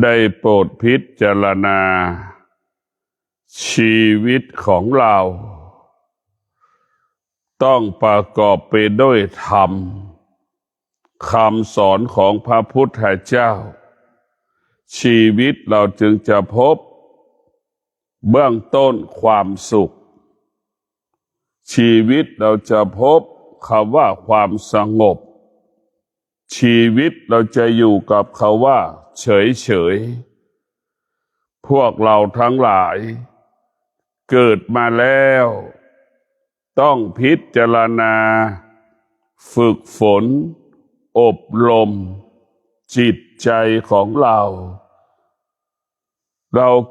ได้โปรดพิจารณาชีวิตของเราต้องประกอบไปด้วยธรรมคำสอนของพระพุทธเจ้าชีวิตเราจึงจะพบเบื้องต้นความสุขชีวิตเราจะพบคำว่าความสงบชีวิตเราจะอยู่กับคำว่าเฉยๆพวกเราทั้งหลายเกิดมาแล้วต้องพิจารณาฝึกฝนอบรมจิตใจของเรา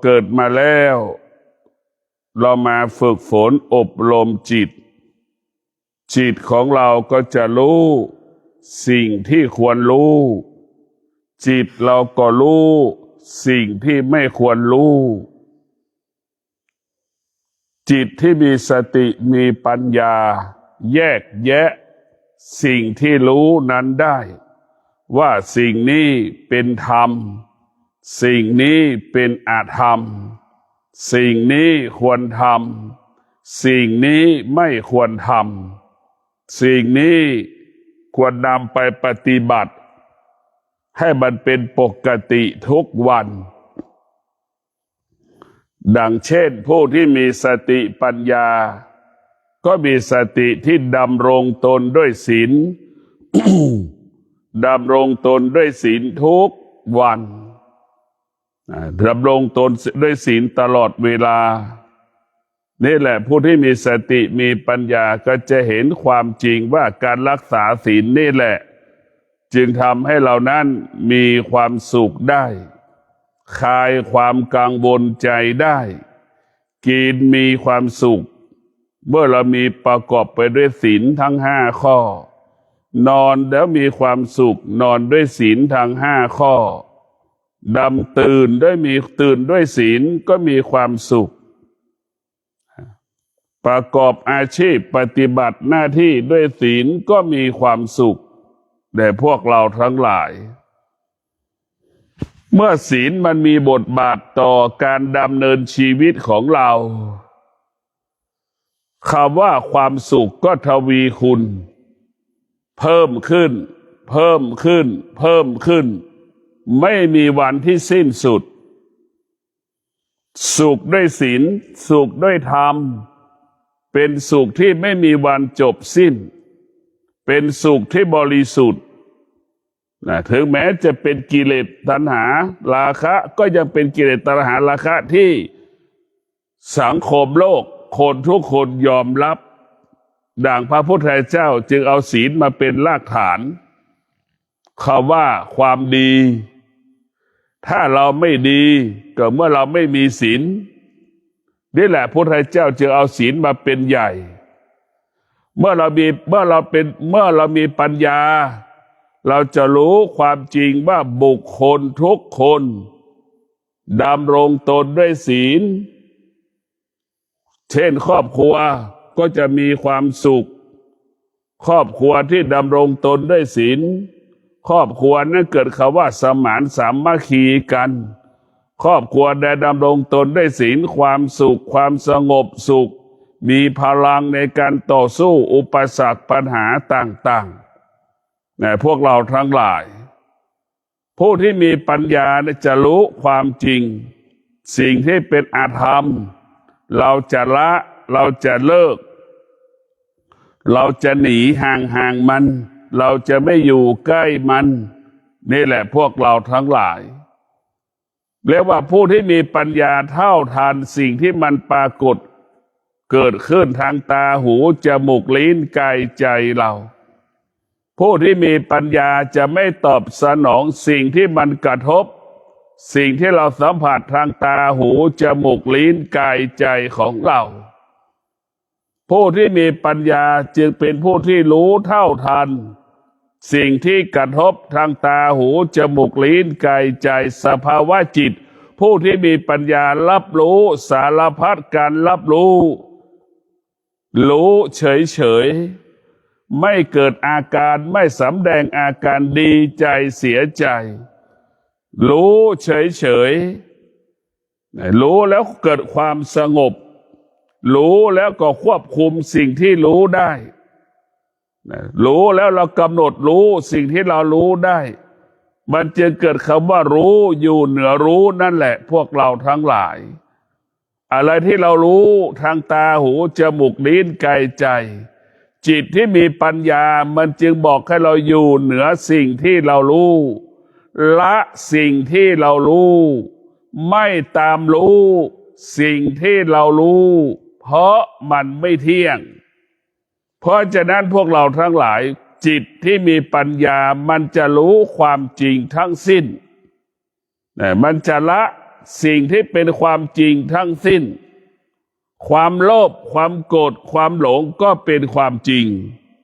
เกิดมาแล้วเรามาฝึกฝนอบรมจิตของเราก็จะรู้สิ่งที่ควรรู้จิตเราก็รู้สิ่งที่ไม่ควรรู้จิตที่มีสติมีปัญญาแยกแยะสิ่งที่รู้นั้นได้ว่าสิ่งนี้เป็นธรรมสิ่งนี้เป็นอธรรมสิ่งนี้ควรทำสิ่งนี้ไม่ควรทำสิ่งนี้ควรนำไปปฏิบัติให้มันเป็นปกติทุกวันดังเช่นผู้ที่มีสติปัญญาก็มีสติที่ดำรงตนด้วยศีล ดำรงตนด้วยศีลทุกวันดำรงตนด้วยศีลตลอดเวลานี่แหละผู้ที่มีสติมีปัญญาก็จะเห็นความจริงว่าการรักษาศีลนี่แหละจึงทำให้เรานั้นมีความสุขได้คลายความกังวลใจได้กินมีความสุขเมื่อเรามีประกอบไปด้วยศีลทั้ง5 ข้อนอนแล้วมีความสุขนอนด้วยศีลทั้ง5 ข้อตื่นด้วยศีลก็มีความสุขประกอบอาชีพปฏิบัติหน้าที่ด้วยศีลก็มีความสุขแต่พวกเราทั้งหลายเมื่อศีลมันมีบทบาทต่อการดำเนินชีวิตของเราคำว่าความสุขก็ทวีคูณเพิ่มขึ้นไม่มีวันที่สิ้นสุดสุขด้วยศีลสุขด้วยธรรมเป็นสุขที่ไม่มีวันจบสิ้นเป็นสุขที่บริสุทธิ์ถึงแม้จะเป็นกิเลสตัณหาราคะก็ยังเป็นกิเลสตัณหาราคะที่สังคมโลกคนทุกคนยอมรับดังพระพุทธเจ้าจึงเอาศีลมาเป็นรากฐานคำว่าความดีถ้าเราไม่ดีก็เมื่อเราไม่มีศีลนี่แหละพระพุทธเจ้าจึงเอาศีลมาเป็นใหญ่เมื่อเรามีปัญญาเราจะรู้ความจริงว่าบุคคลทุกคนดำรงตนด้วยศีลเช่นครอบครัวก็จะมีความสุขครอบครัวที่ดำรงตนด้วยศีลครอบครัวนั้นเกิดคำว่าสมานสามัคคีกันครอบครัวได้ดำรงตนด้วยศีลความสุขความสงบสุขมีพลังในการต่อสู้อุปสรรคปัญหาต่างๆพวกเราทั้งหลายผู้ที่มีปัญญาจะรู้ความจริงสิ่งที่เป็นอธรรมเราจะละเราจะเลิกเราจะหนีห่างมันเราจะไม่อยู่ใกล้มันนี่แหละพวกเราทั้งหลายเรียกว่าผู้ที่มีปัญญาเท่าทันสิ่งที่มันปรากฏเกิดขึ้นทางตาหูจมูกลิ้นกายใจเราผู้ที่มีปัญญาจะไม่ตอบสนองสิ่งที่มันกระทบสิ่งที่เราสัมผัสทางตาหูจมูกลิ้นกายใจของเราผู้ที่มีปัญญาจึงเป็นผู้ที่รู้เท่าทันสิ่งที่กระทบทางตาหูจมูกลิ้นกายใจสภาวะจิตผู้ที่มีปัญญารับรู้สารพัดการรับรู้เฉยไม่เกิดอาการไม่สำแดงอาการดีใจเสียใจ รู้เฉยๆรู้แล้วเกิดความสงบรู้แล้วก็ควบคุมสิ่งที่รู้ได้รู้แล้วเรากำหนดรู้สิ่งที่เรารู้ได้มันจึงเกิดคำว่ารู้อยู่เหนือรู้นั่นแหละพวกเราทั้งหลายอะไรที่เรารู้ทางตาหูจมูกลิ้นกายใจจิตที่มีปัญญามันจึงบอกให้เราอยู่เหนือสิ่งที่เรารู้ละสิ่งที่เรารู้ไม่ตามรู้สิ่งที่เรารู้เพราะมันไม่เที่ยงเพราะฉะนั้นพวกเราทั้งหลายจิตที่มีปัญญามันจะรู้ความจริงทั้งสิ้นมันจะละสิ่งที่เป็นความจริงทั้งสิ้นความโลภความโกรธความหลงก็เป็นความจริง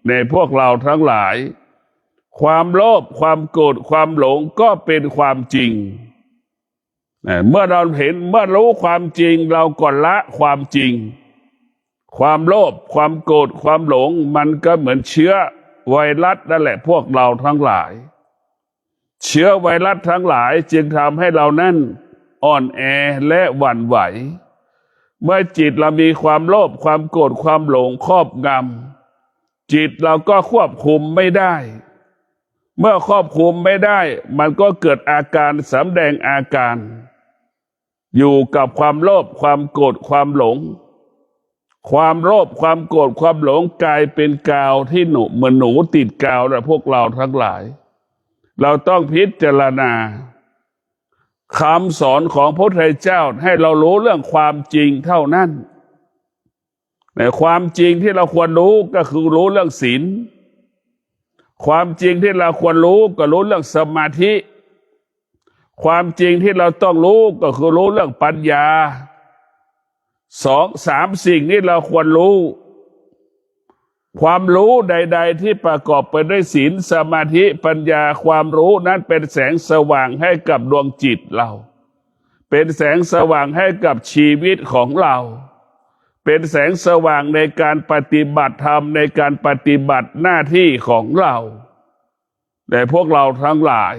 ในพวกเราทั้งหลายความโลภความโกรธความหลงก็เป็นความจริงเมื่อเราเห็นเมื่อรู้ความจริงเราก็ละความจริงความโลภความโกรธความหลงมันก็เหมือนเชื้อไวรัสนั่นแหละพวกเราทั้งหลายเชื้อไวรัสทั้งหลายจึงทำให้เรานั้นอ่อนแอและหวั่นไหวเมื่อจิตเรามีความโลภความโกรธความหลงครอบงำจิตเราก็ควบคุมไม่ได้เมื่อควบคุมไม่ได้มันก็เกิดอาการสำแดงอาการอยู่กับความโลภความโกรธความหลงความโลภความโกรธความหลงกลายเป็นกาวที่เหมือนหนูติดกาวนะพวกเราทั้งหลายเราต้องพิจารณาคำสอนของพระพุทธเจ้าให้เรารู้เรื่องความจริงเท่านั้นแต่ความจริงที่เราควรรู้ก็คือรู้เรื่องศีลความจริงที่เราควรรู้ก็รู้เรื่องสมาธิความจริงที่เราต้องรู้ก็คือรู้เรื่องปัญญาสามสิ่งนี้เราควรรู้ความรู้ใดๆที่ประกอบไปด้วยศีลสมาธิปัญญาความรู้นั้นเป็นแสงสว่างให้กับดวงจิตเราเป็นแสงสว่างให้กับชีวิตของเราเป็นแสงสว่างในการปฏิบัติธรรมในการปฏิบัติหน้าที่ของเราแต่พวกเราทั้งหลาย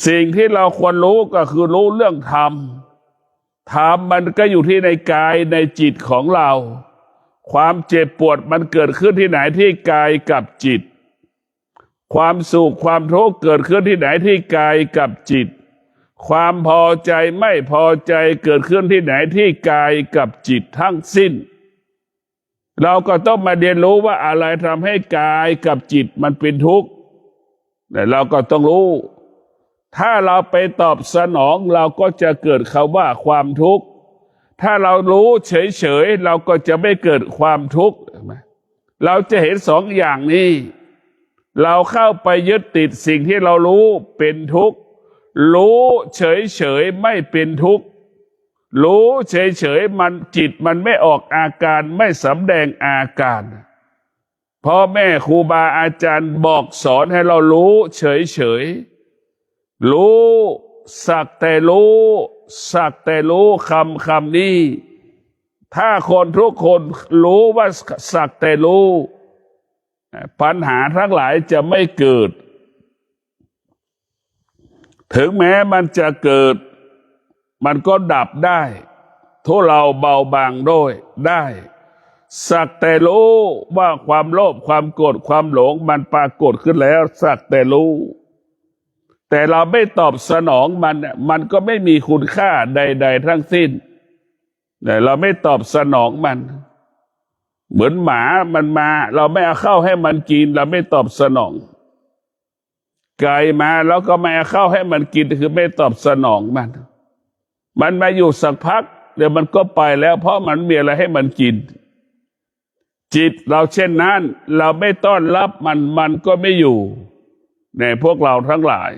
สิ่งที่เราควรรู้ก็คือรู้เรื่องธรรมธรรมมันก็อยู่ที่ในกายในจิตของเราความเจ็บปวดมันเกิดขึ้นที่ไหนที่กายกับจิตความสุขความทุกข์เกิดขึ้นที่ไหนที่กายกับจิตความพอใจไม่พอใจเกิดขึ้นที่ไหนที่กายกับจิตทั้งสิ้นเราก็ต้องมาเรียนรู้ว่าอะไรทำให้กายกับจิตมันเป็นทุกข์แต่เราก็ต้องรู้ถ้าเราไปตอบสนองเราก็จะเกิดคำว่าความทุกข์ถ้าเรารู้เฉยๆเราก็จะไม่เกิดความทุกข์เราจะเห็นสองอย่างนี้เราเข้าไปยึดติดสิ่งที่เรารู้เป็นทุกข์รู้เฉยๆไม่เป็นทุกข์รู้เฉยๆมันจิตมันไม่ออกอาการไม่สำแดงอาการพ่อแม่ครูบาอาจารย์บอกสอนให้เรารู้เฉยๆรู้สักแต่รู้สักแต่รู้คำนี้ถ้าคนทุกคนรู้ว่าสักแต่รู้ปัญหาทั้งหลายจะไม่เกิดถึงแม้มันจะเกิดมันก็ดับได้ทุเลาเบาบางด้วยได้สักแต่รู้ว่าความโลภความโกรธความหลงมันปรากฏขึ้นแล้วสักแต่รู้แต่เราไม่ตอบสนองมันก็ไม่มีคุณค่าใดๆทั้งสิ้นแต่เราไม่ตอบสนองมันเหมือนหมามันมาเราไม่เอาข้าวให้มันกินเราไม่ตอบสนองไก่มาแล้วก็ไม่เอาข้าวให้มันกินคือไม่ตอบสนองมันมาอยู่สักพักเดี๋ยวมันก็ไปแล้วเพราะมันมีอะไรให้มันกินจิตเราเช่นนั้นเราไม่ต้อนรับมันก็ไม่อยู่ในพวกเราทั้งหลาย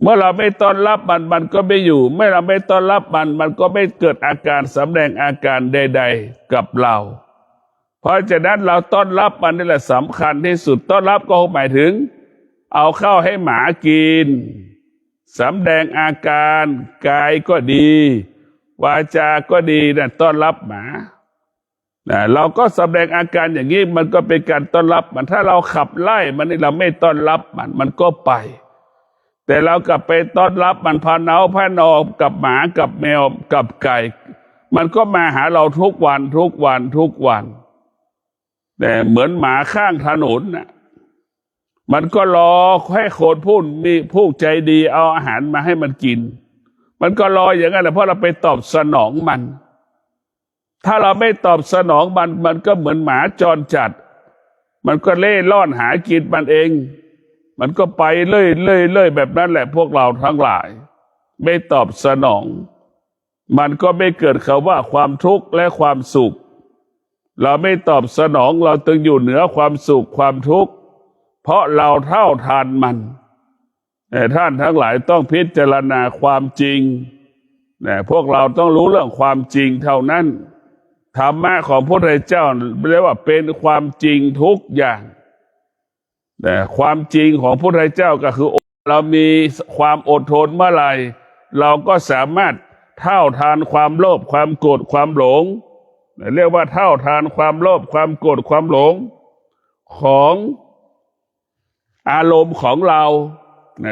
เมื่อเราไม่ต้อนรับมันก็ไม่อยู่เมื่อเราไม่ต้อนรับมันก็ไม่เกิดอาการสำแดงอาการใดๆกับเราเพราะฉะนั้นเราต้อนรับมันนี่แหละสำคัญที่สุดต้อนรับก็หมายถึงเอาข้าวให้หมากินสำแดงอาการกายก็ดีวาจาก็ดีนะต้อนรับหมาเราก็แสดงอาการอย่างนี้มันก็เป็นการต้อนรับมันถ้าเราขับไล่มันนี่เราไม่ต้อนรับมันก็ไป แต่เรากลับไปต้อนรับมันพาเนาพานอกับหมากับแมวกับไก่มันก็มาหาเราทุกวันทุกวันทุกวันแต่เหมือนหมาข้างถนนน่ะมันก็รอให้คนผู้ใจดีเอาอาหารมาให้มันกินมันก็รออย่างนั้นแหละเพราะเราไปตอบสนองมันถ้าเราไม่ตอบสนองมันก็เหมือนหมาจรจัดมันก็เล่ร่อนหากินมันเองมันก็ไปเรื่อยแบบนั้นแหละพวกเราทั้งหลายไม่ตอบสนองมันก็ไม่เกิดคำว่าความทุกข์และความสุขเราไม่ตอบสนองเราตึงอยู่เหนือความสุขความทุกข์เพราะเราเท่าทานมันแต่ท่านทั้งหลายต้องพิจารณาความจริงพวกเราต้องรู้เรื่องความจริงเท่านั้นธรรมะของพระพุทธเจ้าเรียกว่าเป็นความจริงทุกอย่างแต่ความจริงของพระพุทธเจ้าก็คือเรามีความอดทนเมื่อไหร่เราก็สามารถเท่าทานความโลภความโกรธความหลงเรียกว่าเท่าทานความโลภความโกรธความหลงของอารมณ์ของเรา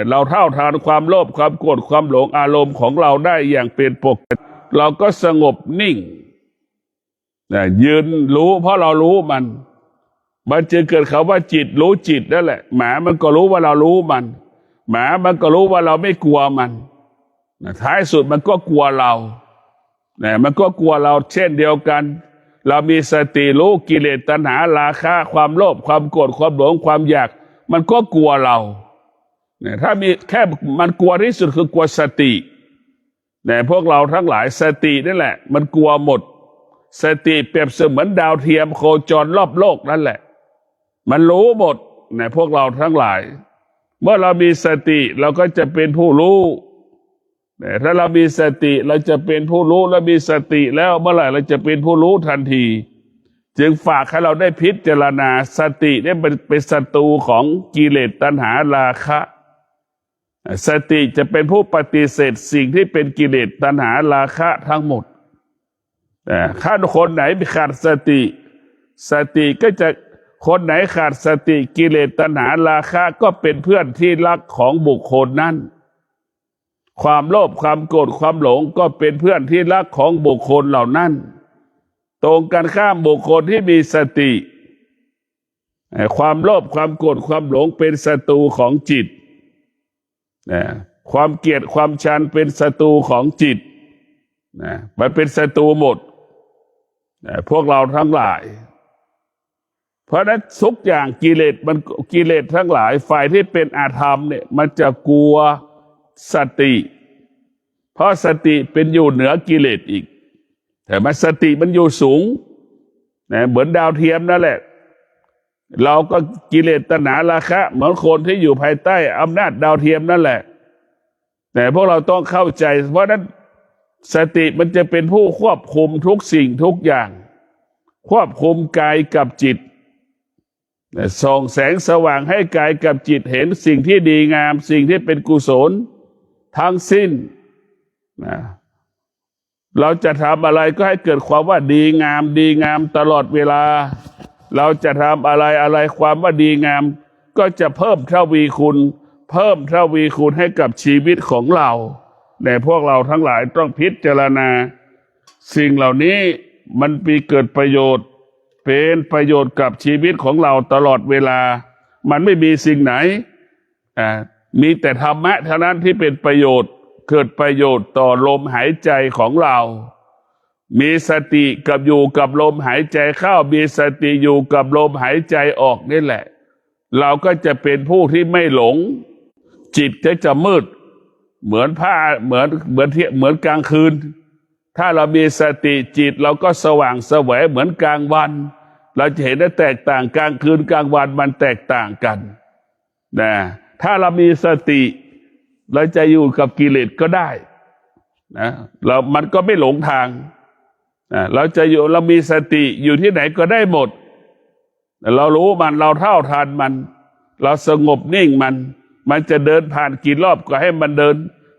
เราเท่าทานความโลภความโกรธความหลงอารมณ์ของเราได้อย่างเป็นปกติเราก็สงบนิ่งยืนรู้เพราะเรารู้มันจึงเกิดคำว่าจิตรู้จิตนั่นแหละหมามันก็รู้ว่าเรารู้มันหมามันก็รู้ว่าเราไม่กลัวมันท้ายสุดมันก็กลัวเรามันก็กลัวเราเช่นเดียวกันเรามีสติรู้กิเลสตัณหาราคะความโลภความโกรธความหลงความอยากมันก็กลัวเราถ้ามีแค่มันกลัวที่สุดคือกลัวสติพวกเราทั้งหลายสตินั่นแหละมันกลัวหมดสติเปรียบเสมือนดาวเทียมโคจรรอบโลกนั่นแหละมันรู้หมดพวกเราทั้งหลายเมื่อเรามีสติเราก็จะเป็นผู้รู้ถ้าเรามีสติเราจะเป็นผู้รู้และมีสติแล้วเมื่อไหร่เราจะเป็นผู้รู้ทันทีจึงฝากให้เราได้พิจารณาสติเนี่ยเป็นศัตรูของกิเลสตัณหาราคะสติจะเป็นผู้ปฏิเสธสิ่งที่เป็นกิเลสตัณหาราคะทั้งหมดถ้าคนไหนขาดสติก็จะคนไหนขาดสติกิเลสตัณหาราคะก็เป็นเพื่อนที่รักของบุคคลนั้นความโลภความโกรธความหลงก็เป็นเพื่อนที่รักของบุคคลเหล่านั้นตรงกันข้ามบุคคลที่มีสติความโลภความโกรธความหลงเป็นศัตรูของจิตความเกลียดความชังเป็นศัตรูของจิตมันเป็นศัตรูหมดพวกเราทั้งหลายเพราะนั้นทุกอย่างกิเลสทั้งหลายฝ่ายที่เป็นอาธรรมเนี่ยมันจะกลัวสติเพราะสติเป็นอยู่เหนือกิเลสอีกแต่มันสติมันอยู่สูงเหมือนดาวเทียมนั่นแหละเราก็กิเลสตัณหาราคะเหมือนคนที่อยู่ภายใต้อำนาจดาวเทียมนั่นแหละแต่พวกเราต้องเข้าใจเพราะนั้นสติมันจะเป็นผู้ควบคุมทุกสิ่งทุกอย่างควบคุมกายกับจิตส่องแสงสว่างให้กายกับจิตเห็นสิ่งที่ดีงามสิ่งที่เป็นกุศลทั้งสิ้นเราจะทำอะไรก็ให้เกิดความว่าดีงามตลอดเวลาเราจะทำอะไรความว่าดีงามก็จะเพิ่มทวีคูณให้กับชีวิตของเราแต่พวกเราทั้งหลายต้องพิจารณาสิ่งเหล่านี้มันมีเกิดประโยชน์เป็นประโยชน์กับชีวิตของเราตลอดเวลามันไม่มีสิ่งไหนมีแต่ธรรมะเท่านั้นที่เป็นประโยชน์เกิดประโยชน์ต่อลมหายใจของเรามีสติกับอยู่กับลมหายใจเข้ามีสติอยู่กับลมหายใจออกนี่แหละเราก็จะเป็นผู้ที่ไม่หลงจิตจะมืดเหมือนเหมือนกลางคืนถ้าเรามีสติจิตเราก็สว่างแสวงเหมือนกลางวันเราจะเห็นได้แตกต่างกลางคืนกลางวันมันแตกต่างกันถ้าเรามีสติเราจะอยู่กับกิเลสก็ได้มันก็ไม่หลงทางเรามีสติอยู่ที่ไหนก็ได้หมดเรารู้มันเราเท่าทันมันเราสงบนิ่งมันจะเดินผ่านกี่รอบก็ให้มันเดิน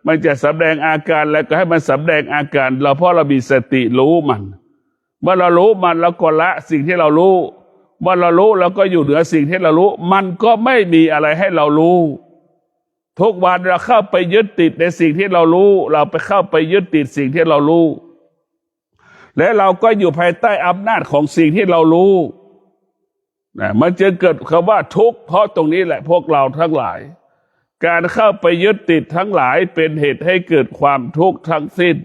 มันจะสำแดงอาการแล้วก็ให้มันสำแดงอาการเพราะเรามีสติรู้มันเมื่อเรารู้มันเราก็ละสิ่งที่เรารู้เมื่อเรารู้เราก็อยู่เหนือสิ่งที่เรารู้มันก็ไม่มีอะไรให้เรารู้ ทุกวันเราเข้าไปยึดติดในสิ่งที่เรารู้เราไปเข้าไปยึดติดสิ่งที่เรารู้และเราก็อยู่ภายใต้อำนาจของสิ่งที่เรารู้นะมันจึงเกิดคำว่าทุกข์เพราะตรงนี้แหละพวกเราทั้งหลายการเข้าไปยึดติดทั้งหลายเป็นเหตุให้เกิดความทุกข์ทั้งสิ้น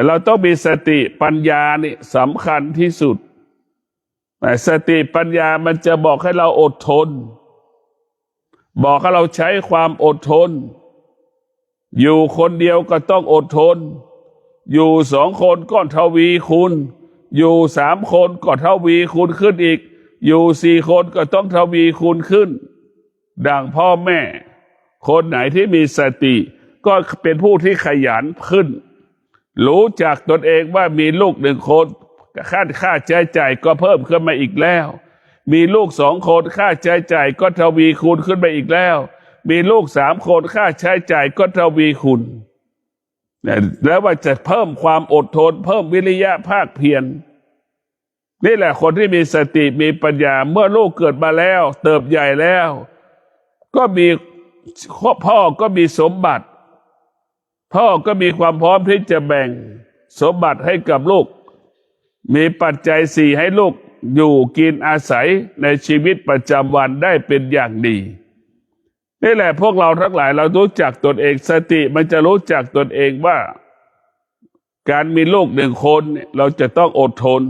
เราต้องมีสติปัญญานี่สำคัญที่สุดสติปัญญามันจะบอกให้เราอดทนบอกให้เราใช้ความอดทนอยู่คนเดียวก็ต้องอดทนอยู่สองคนก็ทวีคูณอยู่สามคนก็ทวีคูณขึ้นอีกอยู่สี่คนก็ต้องทวีคูณขึ้นดังพ่อแม่คนไหนที่มีสติก็เป็นผู้ที่ขยันขึ้นรู้จักตนเองว่ามีลูกหนึ่งคนค่าใช้จ่ายก็เพิ่มขึ้นมาอีกแล้วมีลูกสองคนค่าใช้จ่ายก็ทวีคูณขึ้นไปอีกแล้วมีลูกสามคนค่าใช้จ่ายก็ทวีคูณแล้วว่าจะเพิ่มความอดทนเพิ่มวิริยะภาคเพียรนี่แหละคนที่มีสติมีปัญญาเมื่อลูกเกิดมาแล้วเติบใหญ่แล้วก็มีพ่อก็มีสมบัติพ่อก็มีความพร้อมที่จะแบ่งสมบัติให้กับลูกมีปัจจัยสี่ให้ลูกอยู่กินอาศัยในชีวิตประจำวันได้เป็นอย่างดีนี่แหละพวกเราทั้งหลายเรารู้จักตนเองสติมันจะรู้จักตนเองว่าการมีลูกหนึ่งคนเราจะต้องอดทน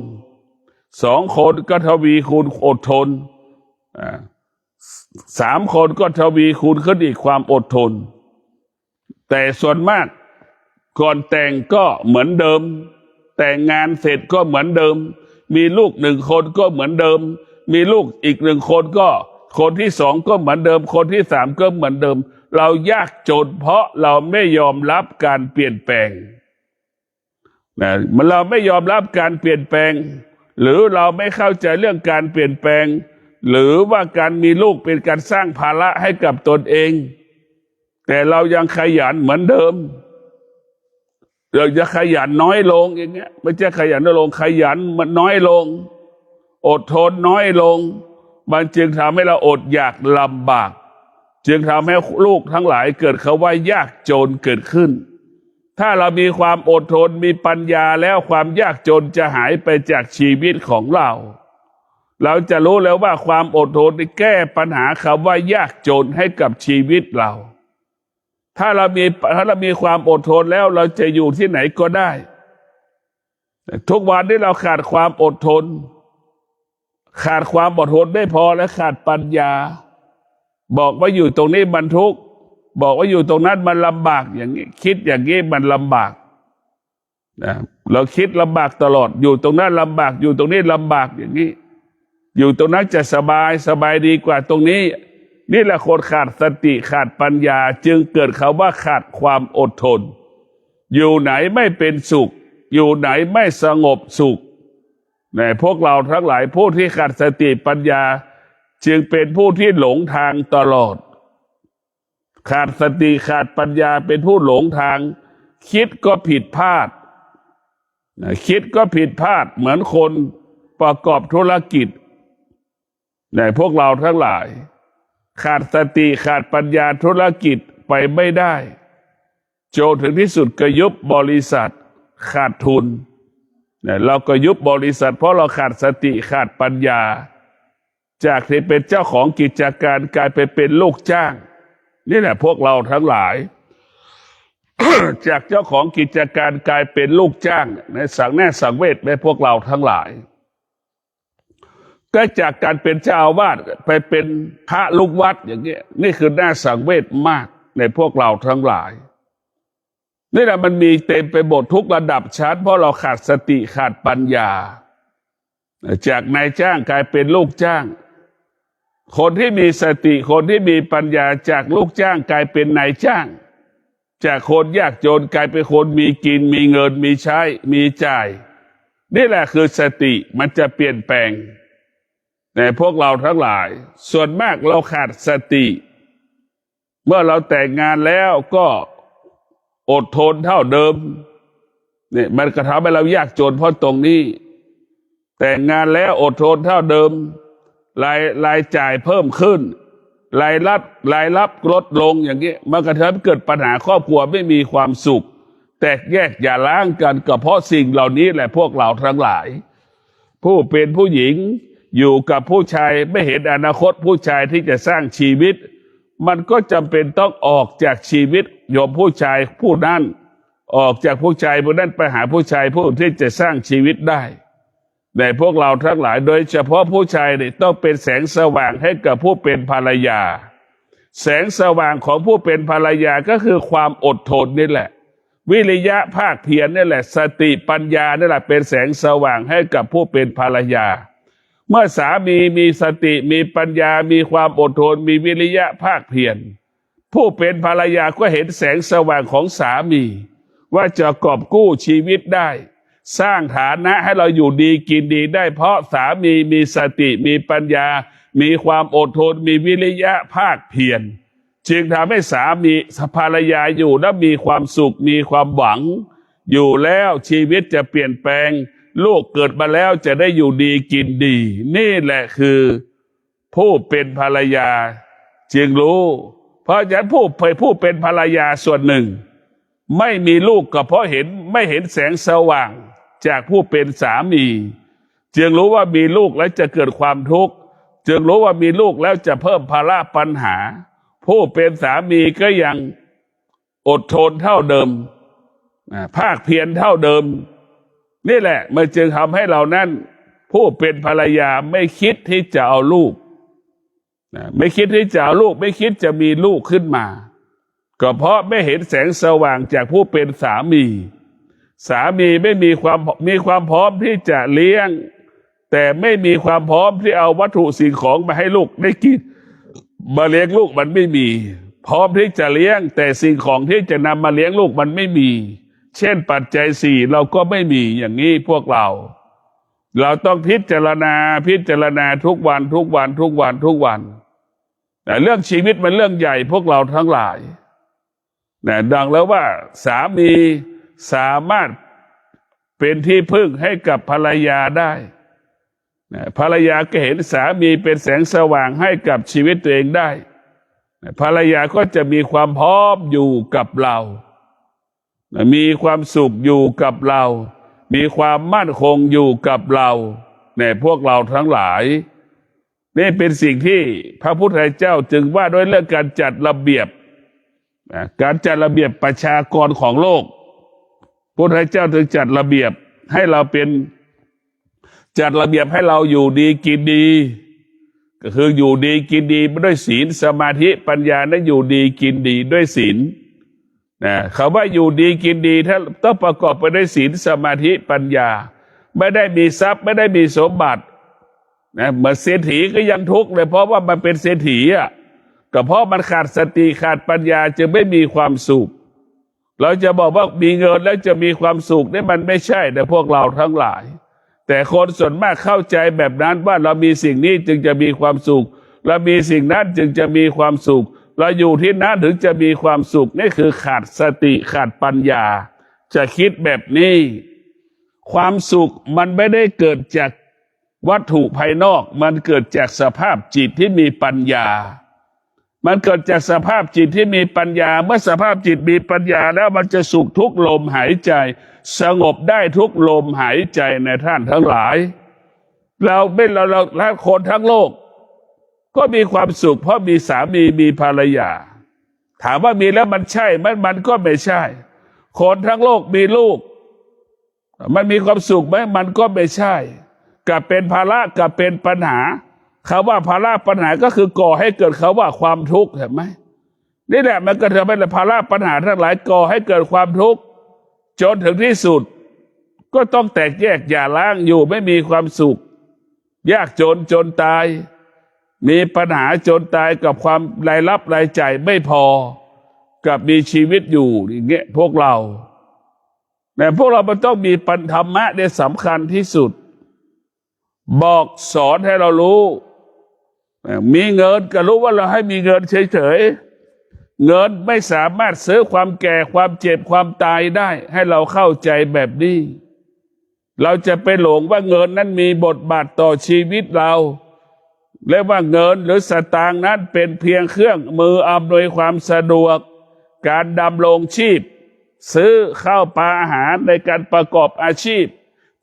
สองคนก็ทวีคูณอดทนสามคนก็ทวีคูณขึ้นอีกความอดทนแต่ส่วนมากก่อนแต่งก็เหมือนเดิมแต่งงานเสร็จก็เหมือนเดิมมีลูกหนึ่งคนก็เหมือนเดิมมีลูกอีกหนึ่งคนก็คนที่สองก็เหมือนเดิมคนที่สามก็เหมือนเดิมเรายากจนเพราะเราไม่ยอมรับการเปลี่ยนแปลงนะมันเราไม่ยอมรับการเปลี่ยนแปลงหรือเราไม่เข้าใจเรื่องการเปลี่ยนแปลงหรือว่าการมีลูกเป็นการสร้างภาระให้กับตนเองแต่เรายังขยันเหมือนเดิมเราจะขยันน้อยลงอย่างเงี้ยไม่ใช่ขยันน้อยลงขยันมันน้อยลงอดทนน้อยลงมันจึงทำให้เราอดอยากลำบากจึงทำให้ลูกทั้งหลายเกิดคำว่ายากจนเกิดขึ้นถ้าเรามีความอดทนมีปัญญาแล้วความยากจนจะหายไปจากชีวิตของเราจะรู้แล้วว่าความอดทนแก้ปัญหาคำว่ายากจนให้กับชีวิตเราถ้าเรามีความอดทนแล้วเราจะอยู่ที่ไหนก็ได้ทุกวันที่เราขาดความอดทนไม่พอและขาดปัญญาบอกว่าอยู่ตรงนี้มันทุกข์บอกว่าอยู่ตรงนั้นมันลำบากอย่างนี้คิดอย่างนี้มันลำบากนะเราคิดลำบากตลอดอยู่ตรงนั้นลำบากอยู่ตรงนี้ลำบากอย่างนี้อยู่ตรงนั้นจะสบายดีกว่าตรงนี้นี่แหละคนขาดสติขาดปัญญาจึงเกิดคำว่าขาดความอดทนอยู่ไหนไม่เป็นสุขอยู่ไหนไม่สงบสุขพวกเราทั้งหลายผู้ที่ขาดสติปัญญาจึงเป็นผู้ที่หลงทางตลอดขาดสติขาดปัญญาเป็นผู้หลงทางคิดก็ผิดพลาดคิดก็ผิดพลาดเหมือนคนประกอบธุรกิจพวกเราทั้งหลายขาดสติขาดปัญญาธุรกิจไปไม่ได้โจนถึงที่สุดก็ยุบบริษัทขาดทุนเราก็ยุบบริษัทเพราะเราขาดสติขาดปัญญาจากที่เป็นเจ้าของกิจการกลายไปเป็นลูกจ้างนี่แหละพวกเราทั้งหลาย จากเจ้าของกิจการกลายเป็นลูกจ้างในสังแน่สังเวชในพวกเราทั้งหลายก็จากการเป็นเจ้าอาวาสไปเป็นพระลูกวัดอย่างเงี้ยนี่คือน่าสังเวชมากในพวกเราทั้งหลายนี่แหละมันมีเต็มไปหมดทุกระดับชั้นเพราะเราขาดสติขาดปัญญาจากนายจ้างกลายเป็นลูกจ้างคนที่มีสติคนที่มีปัญญาจากลูกจ้างกลายเป็นนายจ้างจากคนยากจนกลายเป็นคนมีกินมีเงินมีใช้มีจ่ายนี่แหละคือสติมันจะเปลี่ยนแปลงในพวกเราทั้งหลายส่วนมากเราขาดสติเมื่อเราแต่งงานแล้วก็อดทนเท่าเดิมเนี่ยมันก็ทำให้เรายากจนเพราะตรงนี้แต่งงานแล้วอดทนเท่าเดิมรายจ่ายเพิ่มขึ้น รายรับลดลงอย่างนี้มันก็ทำให้เกิดปัญหาครอบครัวไม่มีความสุขแตกแยกอย่าร้างกันก็เพราะสิ่งเหล่านี้แหละพวกเราทั้งหลายผู้เป็นผู้หญิงอยู่กับผู้ชายไม่เห็นอนาคตผู้ชายที่จะสร้างชีวิตมันก็จำเป็นต้องออกจากชีวิตโยมผู้ชายผู้นั้นออกจากผู้ชายผู้นั้นไปหาผู้ชายผู้ที่จะสร้างชีวิตได้แต่พวกเราทั้งหลายโดยเฉพาะผู้ชายเนี่ยต้องเป็นแสงสว่างให้กับผู้เป็นภรรยาแสงสว่างของผู้เป็นภรรยาก็คือความอดทนนี่แหละวิริยะภาคเพียรนี่แหละสติปัญญานี่แหละเป็นแสงสว่างให้กับผู้เป็นภรรยาเมื่อสามีมีสติมีปัญญามีความอดทนมีวิริยะภาคเพียรผู้เป็นภรรยาก็เห็นแสงสว่างของสามีว่าจะกอบกู้ชีวิตได้สร้างฐานะให้เราอยู่ดีกินดีได้เพราะสามีมีสติมีปัญญามีความอดทนมีวิริยะภาคเพียรจึงทำให้สามีภรรยาอยู่และมีความสุขมีความหวังอยู่แล้วชีวิตจะเปลี่ยนแปลงลูกเกิดมาแล้วจะได้อยู่ดีกินดีนี่แหละคือผู้เป็นภรรยาจึงรู้เพราะฉะนั้นผู้เป็นภรรยาส่วนหนึ่งไม่มีลูกก็เพราะไม่เห็นแสงสว่างจากผู้เป็นสามีจึงรู้ว่ามีลูกแล้วจะเกิดความทุกข์จึงรู้ว่ามีลูกแล้วจะเพิ่มภาระปัญหาผู้เป็นสามีก็ยังอดทนเท่าเดิมภาคเพียรเท่าเดิมนี่แหละมันจึงทำให้เรานั้นผู้เป็นภรรยาไม่คิดที่จะเอาลูกไม่คิดที่จะเอาลูกไม่คิดจะมีลูกขึ้นมาก็เพราะไม่เห็นแสงสว่างจากผู้เป็นสามีไม่มีความพร้อมที่จะเลี้ยงแต่ไม่มีความพร้อมที่เอาวัตถุสิ่งของมาให้ลูกได้กินมาเลี้ยงลูกมันไม่มีพร้อมที่จะเลี้ยงแต่สิ่งของที่จะนำมาเลี้ยงลูกมันไม่มีเช่นปัจจัยสี่เราก็ไม่มีอย่างนี้พวกเราต้องพิจารณาทุกวันแต่เรื่องชีวิตมันเรื่องใหญ่พวกเราทั้งหลายดังแล้วว่าสามีสามารถเป็นที่พึ่งให้กับภรรยาได้ภรรยาก็เห็นสามีเป็นแสงสว่างให้กับชีวิตตัวเองได้ภรรยาก็จะมีความพร้อมอยู่กับเรามีความสุขอยู่กับเรามีความมั่นคงอยู่กับเราพวกเราทั้งหลายนี่เป็นสิ่งที่พระพุทธเจ้าจึงว่าด้วยเรื่องการจัดระเบียบประชากรของโลกพระพุทธเจ้าถึงจัดระเบียบให้เราอยู่ดีกินดีก็คืออยู่ดีกินดีด้วยศีลสมาธิปัญญาและอยู่ดีกินดีด้วยศีลคำว่าอยู่ดีกินดีถ้าต้องประกอบไปด้วยศีลสมาธิปัญญาไม่ได้มีทรัพย์ไม่ได้มีสมบัติเหมือนเศรษฐีก็ยังทุกข์เลยเพราะว่ามันเป็นเศรษฐีก็เพราะมันขาดสติขาดปัญญาจึงไม่มีความสุขเราจะบอกว่ามีเงินแล้วจะมีความสุขนี่มันไม่ใช่แต่พวกเราทั้งหลายแต่คนส่วนมากเข้าใจแบบนั้นว่าเรามีสิ่งนี้จึงจะมีความสุขเรามีสิ่งนั้นจึงจะมีความสุขเราอยู่ที่นั้นถึงจะมีความสุขนี่คือขาดสติขาดปัญญาจะคิดแบบนี้ความสุขมันไม่ได้เกิดจากวัตถุภายนอกมันเกิดจากสภาพจิตที่มีปัญญามันเกิดจากสภาพจิตที่มีปัญญาเมื่อสภาพจิตมีปัญญาแล้วมันจะสุขทุกลมหายใจสงบได้ทุกลมหายใจในท่านทั้งหลายเราและคนทั้งโลกก็มีความสุขเพราะมีสามีมีภรรยาถามว่ามีแล้วมันใช่มันก็ไม่ใช่คนทั้งโลกมีลูกมันมีความสุขไหมมันก็ไม่ใช่กับเป็นภาระกับเป็นปัญหาคำว่าภาระปัญหาก็คือก่อให้เกิดคำว่าความทุกข์เห็นไหมนี่แหละมันก็ทำให้ภาระปัญหาทั้งหลายก่อให้เกิดความทุกข์จนถึงที่สุดก็ต้องแตกแยกอย่าร้างอยู่ไม่มีความสุขยากจนตายมีปัญหาจนตายกับความรายรับรายจ่ายไม่พอกับมีชีวิตอยู่อย่างเงี้ยพวกเราแต่พวกเรามันต้องมีปัญธรรมะเนี่ยสำคัญที่สุดบอกสอนให้เรารู้มีเงินก็รู้ว่าเราให้มีเงินเฉยๆเงินไม่สามารถซื้อความแก่ความเจ็บความตายได้ให้เราเข้าใจแบบนี้เราจะไปหลงว่าเงินนั้นมีบทบาทต่อชีวิตเรา เรียกว่าเงินหรือสตางค์นั้นเป็นเพียงเครื่องมืออำนวยความสะดวกการดำรงชีพซื้อข้าวปลาอาหารในการประกอบอาชีพ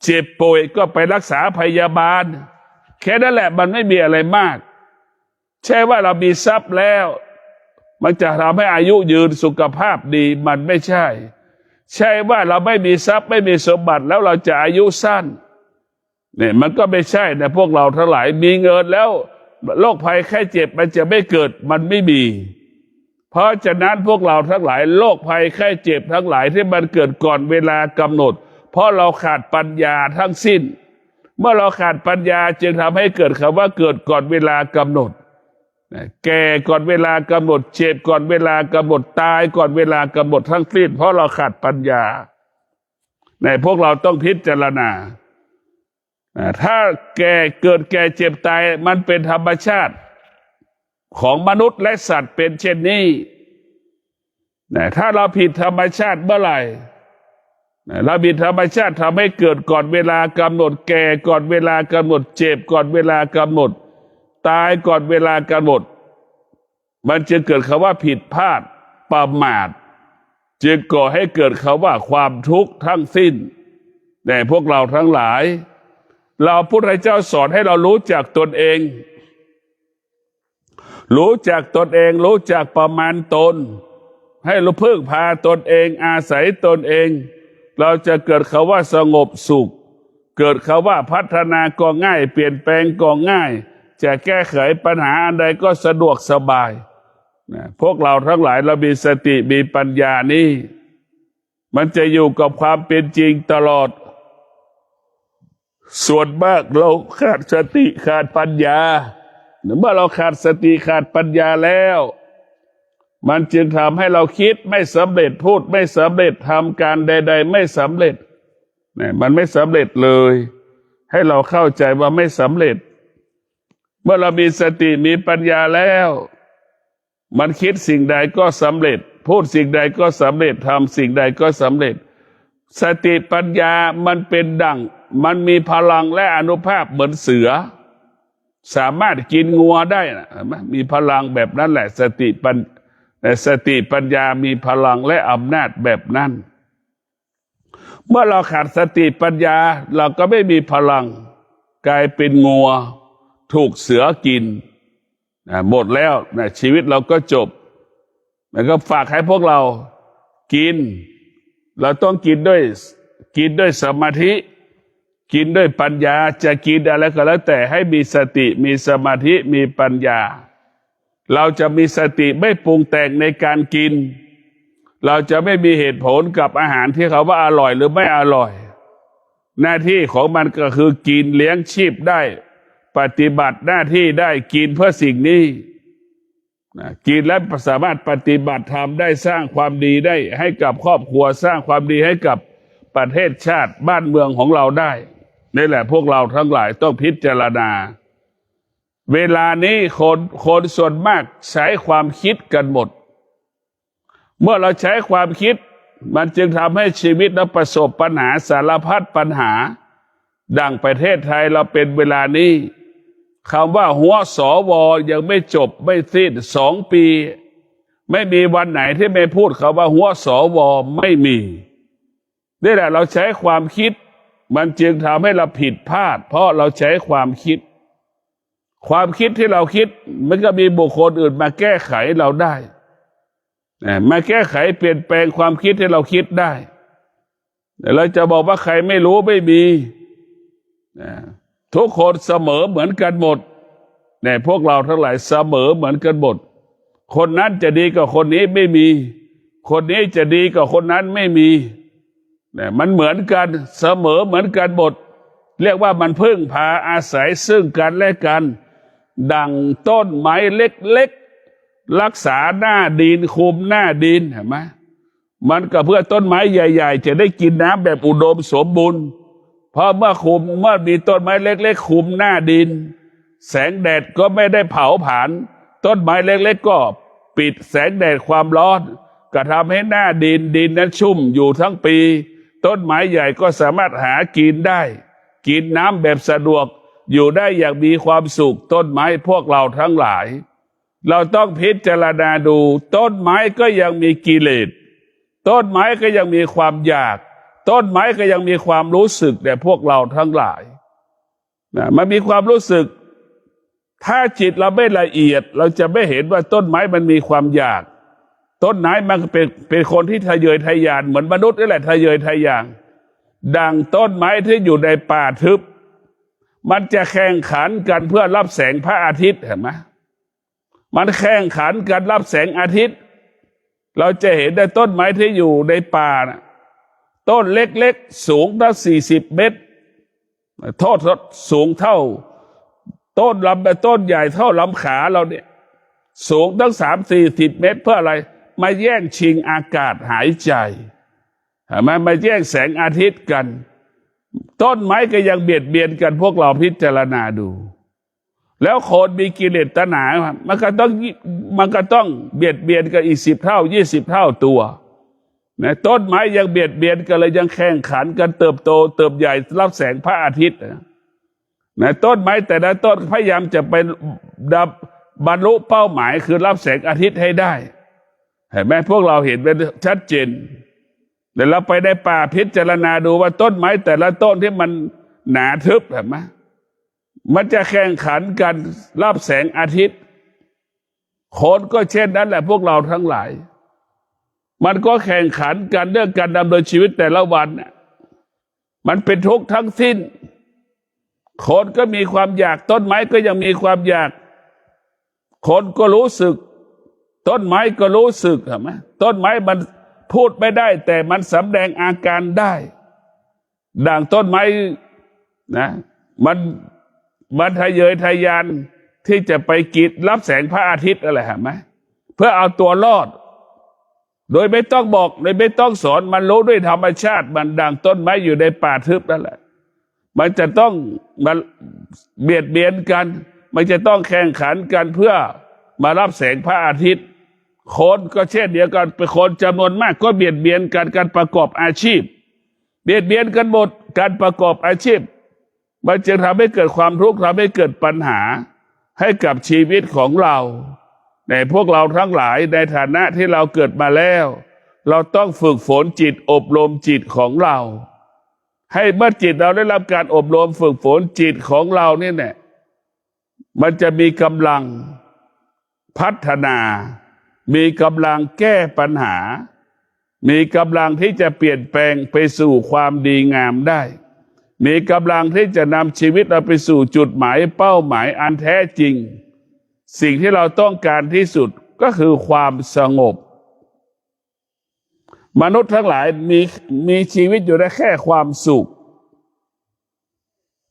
เจ็บป่วยก็ไปรักษาพยาบาลแค่นั้นแหละมันไม่มีอะไรมากใช่ว่าเรามีทรัพย์แล้วมันจะทำให้อายุยืนสุขภาพดีมันไม่ใช่ใช่ว่าเราไม่มีทรัพย์ไม่มีสมบัติแล้วเราจะอายุสั้นเนี่ยมันก็ไม่ใช่นะพวกเราทั้งหลายมีเงินแล้วโรคภัยไข้เจ็บมันจะไม่เกิดมันไม่มีเพราะฉะนั้นพวกเราทั้งหลายโรคภัยไข้เจ็บทั้งหลายที่มันเกิดก่อนเวลากำหนดเพราะเราขาดปัญญาทั้งสิ้นเมื่อเราขาดปัญญาจึงทำให้เกิดคำว่าเกิดก่อนเวลากำหนดแก่ก่อนเวลากำหนดเจ็บก่อนเวลากำหนดตายก่อนเวลากำหนดทั้งสิ้นเพราะเราขาดปัญญาในพวกเราต้องพิจารณาถ้าเกิดแก่เจ็บตายมันเป็นธรรมชาติของมนุษย์และสัตว์เป็นเช่นนี้ถ้าเราผิดธรรมชาติเมื่อไหร่เราผิดธรรมชาติทำให้เกิดก่อนเวลากำหนดแก่ก่อนเวลากำหนดเจ็บก่อนเวลากำหนดตายก่อนเวลากำหนดมันจึงเกิดคำว่าผิดพลาดประมาทจึงก่อให้เกิดคำว่าความทุกข์ทั้งสิ้นแต่พวกเราทั้งหลายเราพุทธเจ้าสอนให้เรารู้จักตนเองรู้จักตนเองรู้จักประมาณตนให้เราพึ่งพาตนเองอาศัยตนเองเราจะเกิดคำว่าสงบสุขเกิดคำว่าพัฒนาก็ง่ายเปลี่ยนแปลงก็ง่ายจะแก้ไขปัญหาอันใดก็สะดวกสบายพวกเราทั้งหลายเรามีสติมีปัญญานี้มันจะอยู่กับความเป็นจริงตลอดส่วนมากเราขาดสติขาดปัญญาเมื่อเราขาดสติขาดปัญญาแล้วมันจึงทำให้เราคิดไม่สำเร็จพูดไม่สำเร็จทำการใดๆไม่สำเร็จมันไม่สำเร็จเลยให้เราเข้าใจว่าไม่สำเร็จเมื่อเรามีสติมีปัญญาแล้วมันคิดสิ่งใดก็สำเร็จพูดสิ่งใดก็สำเร็จทำสิ่งใดก็สำเร็จสติปัญญามันเป็นดั่งมันมีพลังและอานุภาพเหมือนเสือสามารถกินงัวได้นะมีพลังแบบนั้นแหละสติปัญญามีพลังและอำนาจแบบนั้นเมื่อเราขาดสติปัญญาเราก็ไม่มีพลังกลายเป็นงัวถูกเสือกินหมดแล้วชีวิตเราก็จบแล้วก็ฝากให้พวกเรากินเราต้องกินด้วยสมาธิกินด้วยปัญญาจะกินอะไรก็แล้วแต่ให้มีสติมีสมาธิมีปัญญาเราจะมีสติไม่ปรุงแต่งในการกินเราจะไม่มีเหตุผลกับอาหารที่เขาว่าอร่อยหรือไม่อร่อยหน้าที่ของมันก็คือกินเลี้ยงชีพได้ปฏิบัติหน้าที่ได้กินเพื่อสิ่งนี้กินและสามารถปฏิบัติธรรมได้สร้างความดีได้ให้กับครอบครัวสร้างความดีให้กับประเทศชาติบ้านเมืองของเราได้นี่แหละพวกเราทั้งหลายต้องพิจารณาเวลานี้คนส่วนมากใช้ความคิดกันหมดเมื่อเราใช้ความคิดมันจึงทำให้ชีวิตเราประสบปัญหาสารพัดปัญหาดังประเทศไทยเราเป็นเวลานี้คำว่าหัวสวยังไม่จบไม่สิ้น2 ปีไม่มีวันไหนที่ไม่พูดคำว่าหัวสวไม่มีนี่แหละเราใช้ความคิดมันจึงทำให้เราผิดพลาดเพราะเราใช้ความคิดที่เราคิดมันก็มีบุคคลอื่นมาแก้ไขเราได้มาแก้ไขเปลี่ยนแปลงความคิดที่เราคิดได้แต่เราจะบอกว่าใครไม่รู้ไม่มีทุกคนเสมอเหมือนกันหมดพวกเราทั้งหลายเสมอเหมือนกันหมดคนนั้นจะดีกว่าคนนี้ไม่มีคนนี้จะดีกว่าคนนั้นไม่มีมันเหมือนกันเสมอเหมือนกันหมดเรียกว่ามันพึ่งพาอาศัยซึ่งกันและกันดังต้นไม้เล็กๆรักษาหน้าดินคุมหน้าดินเห็นไหมมันก็เพื่อต้นไม้ใหญ่ๆจะได้กินน้ำแบบอุดมสมบูรณ์เพราะเมื่อมีต้นไม้เล็กๆคุมหน้าดินแสงแดดก็ไม่ได้เผาผลาญต้นไม้เล็กๆก็ปิดแสงแดดความร้อนก็ทำให้หน้าดินนั้นชุ่มอยู่ทั้งปีต้นไม้ใหญ่ก็สามารถหากินได้กินน้ำแบบสะดวก อยู่ได้อย่างมีความสุขต้นไม้พวกเราทั้งหลายเราต้องพิจารณาดูต้นไม้ก็ยังมีกิเลสต้นไม้ก็ยังมีความอยากต้นไม้ก็ยังมีความรู้สึกแต่พวกเราทั้งหลายนะมันมีความรู้สึกถ้าจิตเราไม่ละเอียดเราจะไม่เห็นว่าต้นไม้มันมีความอยากต้นไม้มันเป็นคนที่ทะเยอทะยานเหมือนมนุษย์นี่แหละทะเยอทะยานดังต้นไม้ที่อยู่ในป่าทึบมันจะแข่งขันกันเพื่อรับแสงพระอาทิตย์เห็นไหมมันแข่งขันกันรับแสงอาทิตย์เราจะเห็นได้ต้นไม้ที่อยู่ในป่านะต้นเล็กๆสูงตั้ง40 เมตรโทษสูงเท่าต้นต้นใหญ่เท่าลำขาเราเนี่ยสูงตั้ง30-40 เมตรเพื่ออะไรมาแย่งชิงอากาศหายใจเห็นไหมมาแย่งแสงอาทิตย์กันต้นไม้ก็ยังเบียดเบียนกันพวกเราพิจารณาดูแล้วคนมีกิเลสตัณหามันก็ต้องเบียดเบียนกันอีก10 เท่า20 เท่าตัวนะต้นไม้ยังเบียดเบียนกันเลยยังแข่งขันกันเติบโตเติบใหญ่รับแสงพระอาทิตย์นะต้นไม้แต่ละต้นพยายามจะเป็นบรรลุเป้าหมายคือรับแสงอาทิตย์ให้ได้เห็นไหมพวกเราเห็นเป็นชัดเจนเดี๋ยวเราไปในป่าพิจารณาดูว่าต้นไม้แต่ละต้นที่มันหนาทึบเห็นไหมมันจะแข่งขันกันรับแสงอาทิตย์คนก็เช่นนั้นแหละพวกเราทั้งหลายมันก็แข่งขันกันเรื่องการดำเนินชีวิตแต่ละวันมันเป็นทุกข์ทั้งสิ้นคนก็มีความอยากต้นไม้ก็ยังมีความอยากคนก็รู้สึกต้นไม้ก็รู้สึกเห็นไหมต้นไม้มันพูดไม่ได้แต่มันสำแดงอาการได้ดังต้นไม้นะมันทะเยอทะยานที่จะไปกีดรับแสงพระอาทิตย์อะไรเห็นไหมเพื่อเอาตัวรอดโดยไม่ต้องบอกโดยไม่ต้องสอนมันรู้ด้วยธรรมชาติมันดังต้นไม้อยู่ในป่าทึบนั่นแหละมันจะต้องมาเบียดเบียนกันมันจะต้องแข่งขันกันเพื่อมารับแสงพระอาทิตย์คนก็เช่นเดียวกันเป็นคนจำนวนมากก็เบียดเบียนกันการประกอบอาชีพเบียดเบียนกันหมดการประกอบอาชีพมันจึงทำให้เกิดความทุกข์ทำให้เกิดปัญหาให้กับชีวิตของเราในพวกเราทั้งหลายในฐานะที่เราเกิดมาแล้วเราต้องฝึกฝนจิตอบรมจิตของเราให้เมื่อจิตเราได้รับการอบรมฝึกฝนจิตของเราเนี่ยมันจะมีกำลังพัฒนามีกำลังแก้ปัญหามีกำลังที่จะเปลี่ยนแปลงไปสู่ความดีงามได้มีกำลังที่จะนำชีวิตเราไปสู่จุดหมายเป้าหมายอันแท้จริงสิ่งที่เราต้องการที่สุดก็คือความสงบมนุษย์ทั้งหลายมีชีวิตอยู่ได้แค่ความสุข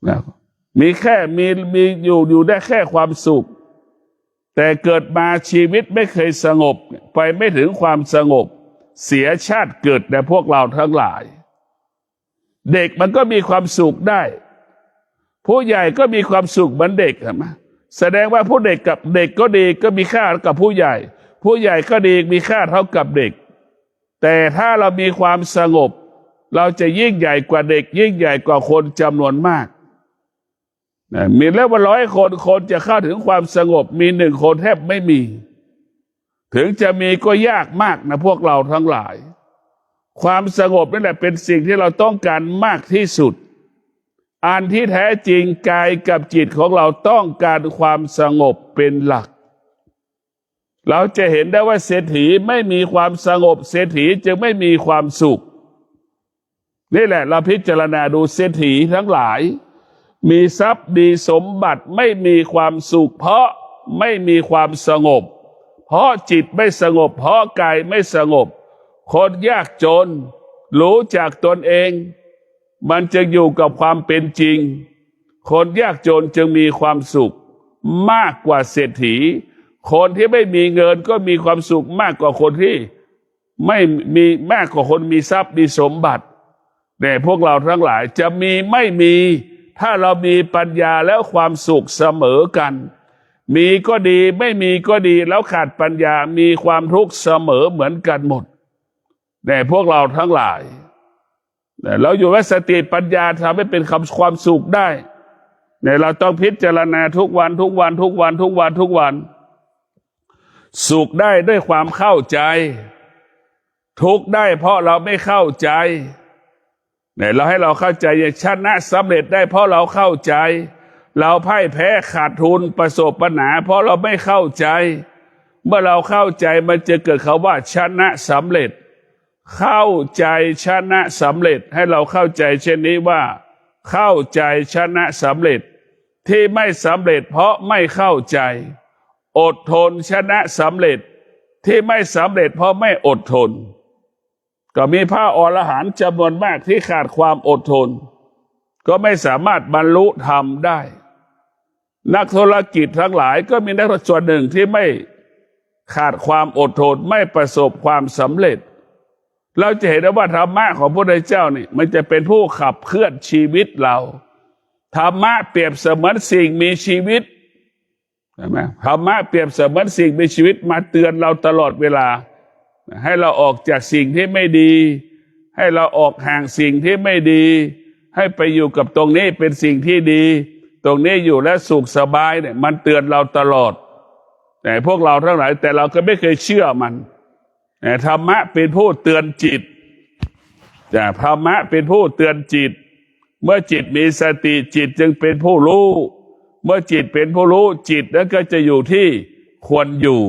นะมีอยู่ได้แค่ความสุขแต่เกิดมาชีวิตไม่เคยสงบไปไม่ถึงความสงบเสียชาติเกิดในพวกเราทั้งหลายเด็กมันก็มีความสุขได้ผู้ใหญ่ก็มีความสุขเหมือนเด็กเห็นไหมแสดงว่าผู้เด็กกับเด็กก็ดีก็มีค่ากับผู้ใหญ่ผู้ใหญ่ก็ดีมีค่าเท่ากับเด็กแต่ถ้าเรามีความสงบเราจะยิ่งใหญ่กว่าเด็กยิ่งใหญ่กว่าคนจำนวนมากมีแล้วว่า100 คนจะเข้าถึงความสงบมี1 คนแทบไม่มีถึงจะมีก็ยากมากนะพวกเราทั้งหลายความสงบนั่นแหละเป็นสิ่งที่เราต้องการมากที่สุดอันที่แท้จริงกายกับจิตของเราต้องการความสงบเป็นหลักเราจะเห็นได้ว่าเศรษฐีไม่มีความสงบเศรษฐีจึงไม่มีความสุขนี่แหละเราพิจารณาดูเศรษฐีทั้งหลายมีทรัพย์ดีสมบัติไม่มีความสุขเพราะไม่มีความสงบเพราะจิตไม่สงบเพราะกายไม่สงบคนยากจนรู้จักตนเองมันจะอยู่กับความเป็นจริงคนยากจนจึงมีความสุขมากกว่าเศรษฐีคนที่ไม่มีเงินก็มีความสุขมากกว่าคนที่ไม่มีมากกว่าคนมีทรัพย์มีสมบัติแต่พวกเราทั้งหลายจะมีไม่มีถ้าเรามีปัญญาแล้วความสุขเสมอกันมีก็ดีไม่มีก็ดีแล้วขาดปัญญามีความทุกข์เสมอเหมือนกันหมดแต่พวกเราทั้งหลายเราอยู่ว่าสติปัญญาทำให้เป็นความสุขได้ เนี่ยเราต้องพิจารณาทุกวันทุกวันทุกวันทุกวันทุกวันสุขได้ด้วยความเข้าใจทุกข์ได้เพราะเราไม่เข้าใจเนี่ยเราให้เราเข้าใจชนะสำเร็จได้เพราะเราเข้าใจเราพ่ายแพ้ขาดทุนประสบปัญหาเพราะเราไม่เข้าใจเมื่อเราเข้าใจมันจะเกิดคำว่าชนะสำเร็จเข้าใจชนะสำเร็จให้เราเข้าใจเช่นนี้ว่าเข้าใจชนะสำเร็จที่ไม่สำเร็จเพราะไม่เข้าใจอดทนชนะสำเร็จที่ไม่สำเร็จเพราะไม่อดทนก็มีพระอรหันต์จำนวนมากที่ขาดความอดทนก็ไม่สามารถบรรลุธรรมได้นักธุรกิจทั้งหลายก็มีนักธุรกิจส่วนหนึ่งที่ไม่ขาดความอดทนไม่ประสบความสำเร็จเราจะเห็นได้ว่าธรรมะของพระพุทธเจ้านี่มันจะเป็นผู้ขับเคลื่อนชีวิตเราธรรมะเปรียบเสมือนสิ่งมีชีวิตใช่ไหมธรรมะเปรียบเสมือนสิ่งมีชีวิตมาเตือนเราตลอดเวลาให้เราออกจากสิ่งที่ไม่ดีให้เราออกห่างสิ่งที่ไม่ดีให้ไปอยู่กับตรงนี้เป็นสิ่งที่ดีตรงนี้อยู่และสุขสบายเนี่ยมันเตือนเราตลอดแต่พวกเราทั้งหลายแต่เราก็ไม่เคยเชื่อมันแต่ธรรมะเป็นผู้เตือนจิตแต่ธรรมะเป็นผู้เตือนจิตเมื่อจิตมีสติจิตจึงเป็นผู้รู้เมื่อจิตเป็นผู้รู้จิตนั้นก็จะอยู่ที่ควรอยู่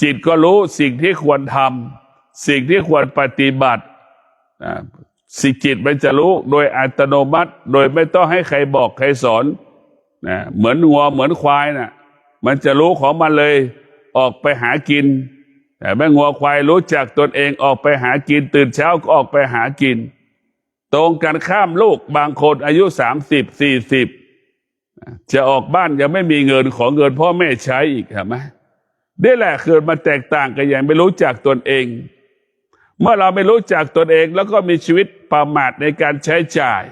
จิตก็รู้สิ่งที่ควรทำสิ่งที่ควรปฏิบัติสิ่งจิตมันจะรู้โดยอัตโนมัติโดยไม่ต้องให้ใครบอกใครสอนเหมือนงัวเหมือนควายมันจะรู้ของมันเลยออกไปหากินแต่แม่งัวควายรู้จักตนเองออกไปหากินตื่นเช้าก็ออกไปหากินตรงกันข้ามลูกบางคนอายุ30-40จะออกบ้านยังไม่มีเงินขอเงินพ่อแม่ใช้อีกเห็นไหมนี่แหละคือมันแตกต่างกันอย่างไม่รู้จักตนเองเมื่อเราไม่รู้จักตนเองแล้วก็มีชีวิตประมาทในการใช้จ่าย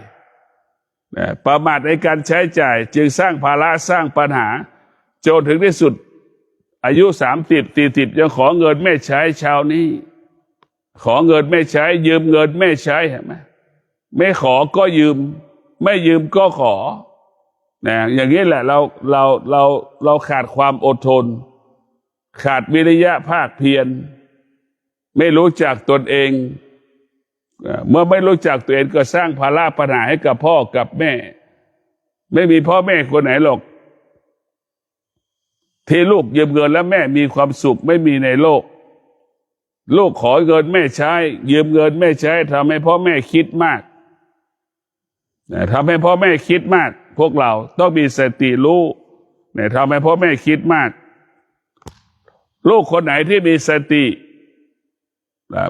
ประมาทในการใช้จ่ายจึงสร้างภาระสร้างปัญหาจนถึงที่สุดอายุ30-40ยังขอเงินแม่ใช้เช้านี้ขอเงินแม่ใช้ยืมเงินแม่ใช้เห็นไหมไม่ขอก็ยืมไม่ยืมก็ขออย่างนี้แหละเราขาดความอดทนขาดวิริยะภาคเพียรไม่รู้จักตนเองเมื่อไม่รู้จักตัวเองก็สร้างภาระปัญหาให้กับพ่อกับแม่ไม่มีพ่อแม่คนไหนหรอกที่ลูกยืมเงินแล้วแม่มีความสุขไม่มีในโลกลูกขอเงินแม่ใช้ยืมเงินแม่ใช้ทำให้พ่อแม่คิดมากทำให้พ่อแม่คิดมากพวกเราต้องมีสติรู้ทำให้พ่อแม่คิดมากลูกคนไหนที่มีสติ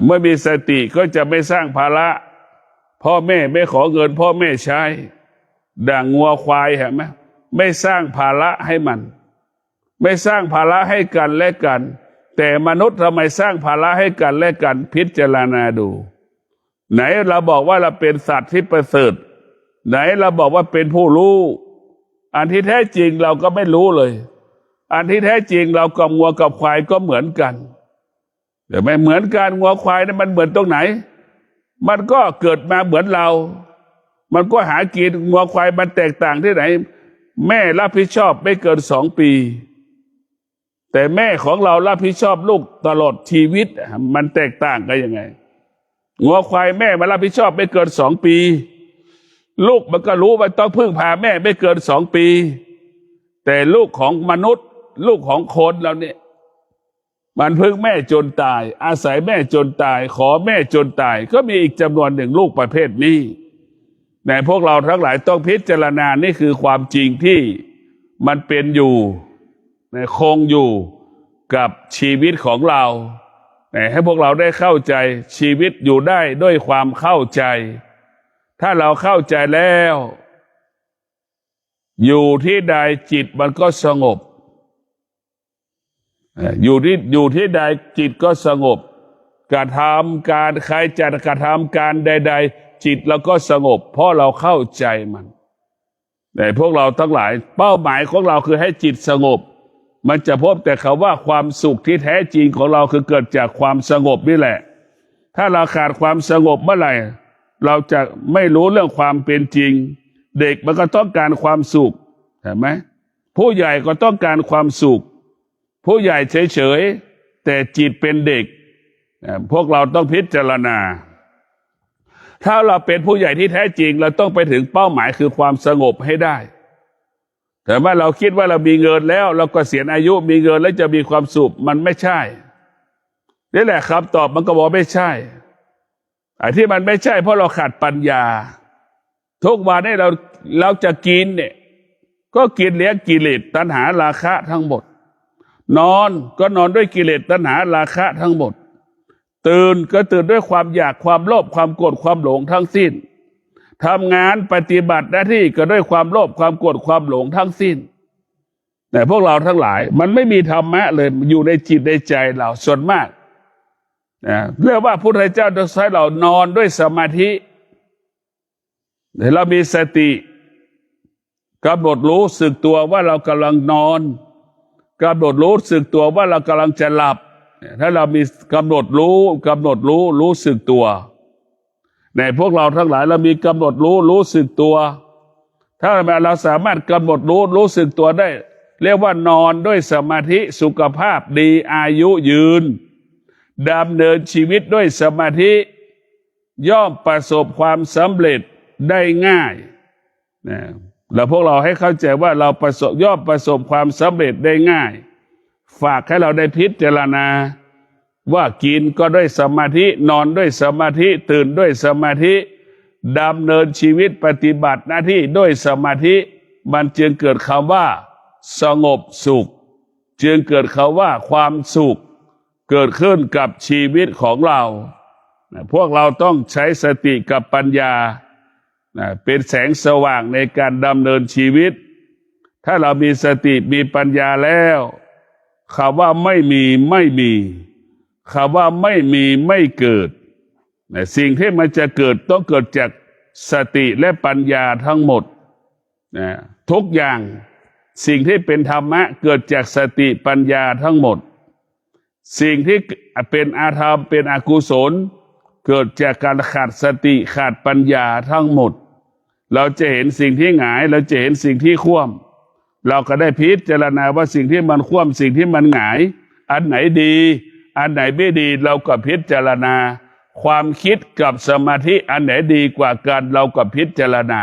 เมื่อมีสติก็จะไม่สร้างภาระพ่อแม่ไม่ขอเงินพ่อแม่ใช้ดั่งงัวควายเห็นไหมไม่สร้างภาระให้มันไม่สร้างภาระให้กันและกันแต่มนุษย์ทำไมสร้างภาระให้กันและกันพิจารณาดูไหนเราบอกว่าเราเป็นสัตว์ที่ประเสริฐไหนเราบอกว่าเป็นผู้รู้อันที่แท้จริงเราก็ไม่รู้เลยอันที่แท้จริงเรากับงัวกับควายก็เหมือนกันแต่ไม่เหมือนกันงัวควายนั้นมันเหมือนตรงไหนมันก็เกิดมาเหมือนเรามันก็หากินงัวควายมันแตกต่างที่ไหนแม่รับผิดชอบไม่เกิน2 ปีแต่แม่ของเรารับผิดชอบลูกตลอดชีวิตมันแตกต่างกันยังไงงัวควายแม่มารับผิดชอบไม่เกิน2 ปีลูกมันก็รู้ว่าต้องพึ่งพาแม่ไม่เกิน2 ปีแต่ลูกของมนุษย์ลูกของคนเราเนี่ยมันพึ่งแม่จนตายอาศัยแม่จนตายขอแม่จนตายก็มีอีกจำนวนหนึ่งลูกประเภทนี้แต่พวกเราทั้งหลายต้องพิจารณานี่คือความจริงที่มันเป็นอยู่คงอยู่กับชีวิตของเราให้พวกเราได้เข้าใจชีวิตอยู่ได้ด้วยความเข้าใจถ้าเราเข้าใจแล้วอยู่ที่ใดจิตมันก็สงบอยู่ที่ใดจิตก็สงบกระทำการใครจะกระทำการใดๆจิตเราก็สงบเพราะเราเข้าใจมันแต่พวกเราทั้งหลายเป้าหมายของเราคือให้จิตสงบมันจะพบแต่คำว่าความสุขที่แท้จริงของเราคือเกิดจากความสงบนี่แหละถ้าเราขาดความสงบเมื่อไหร่เราจะไม่รู้เรื่องความเป็นจริง เด็กมันก็ต้องการความสุขเห็นไหมผู้ใหญ่ก็ต้องการความสุขผู้ใหญ่เฉยๆแต่จิตเป็นเด็กพวกเราต้องพิจารณาถ้าเราเป็นผู้ใหญ่ที่แท้จริงเราต้องไปถึงเป้าหมายคือความสงบให้ได้แต่ว่าเราคิดว่าเรามีเงินแล้วเราก็เสียอายุมีเงินแล้วจะมีความสุขมันไม่ใช่นี่แหละครับตอบมันก็บอกไม่ใช่ไอ้ที่มันไม่ใช่เพราะเราขาดปัญญาทุกวันนี้เราจะกินเนี่ยก็กินเลี้ยงกิเลสตัณหาราคะทั้งหมดนอนก็นอนด้วยกิเลสตัณหาราคะทั้งหมดตื่นก็ตื่นด้วยความอยากความโลภความโกรธความหลงทั้งสิ้นทำงานปฏิบัติหน้าที่ก็ด้วยความโลภความโกรธความหลงทั้งสิ้นแต่พวกเราทั้งหลายมันไม่มีธรรมะเลยอยู่ในจิตในใจเราส่วนมากเรียกว่าพระพุทธเจ้าจะให้เรานอนด้วยสมาธิเรามีสติกำหนดรู้สึกตัวว่าเรากำลังนอนกำหนดรู้สึกตัวว่าเรากำลังจะหลับถ้าเรามีกำหนดรู้สึกตัวในพวกเราทั้งหลายเรามีกำหนดรู้สึกตัวถ้าเราสามารถกำหนดรู้สึกตัวได้เรียกว่านอนด้วยสมาธิสุขภาพดีอายุยืนดำเนินชีวิตด้วยสมาธิย่อมประสบความสำเร็จได้ง่ายนะแล้วพวกเราให้เข้าใจว่าเราย่อมประสบความสำเร็จได้ง่ายฝากให้เราได้พิจารณาว่ากินก็ด้วยสมาธินอนด้วยสมาธิตื่นด้วยสมาธิดำเนินชีวิตปฏิบัติหน้าที่ด้วยสมาธิมันจึงเกิดคำว่าสงบสุขจึงเกิดคำว่าความสุขเกิดขึ้นกับชีวิตของเราพวกเราต้องใช้สติกับปัญญาเป็นแสงสว่างในการดำเนินชีวิตถ้าเรามีสติมีปัญญาแล้วคำว่าไม่มีคำว่าไม่มีไม่เกิดสิ่งที่มันจะเกิดต้องเกิดจากสติและปัญญาทั้งหมดทุกอย่างสิ่งที่เป็นธรรมะเกิดจากสติปัญญาทั้งหมดสิ่งที่เป็นอาธรรมเป็นอกุศลเกิดจากการขาดสติขาดปัญญาทั้งหมดเราจะเห็นสิ่งที่หงายเราจะเห็นสิ่งที่คว่ำเราก็ได้พิจารณาว่าสิ่งที่มันคว่ำสิ่งที่มันหงายอันไหนดีอันไหนไม่ดีเราก็พิจารณาความคิดกับสมาธิอันไหนดีกว่ากันเราก็พิจารณา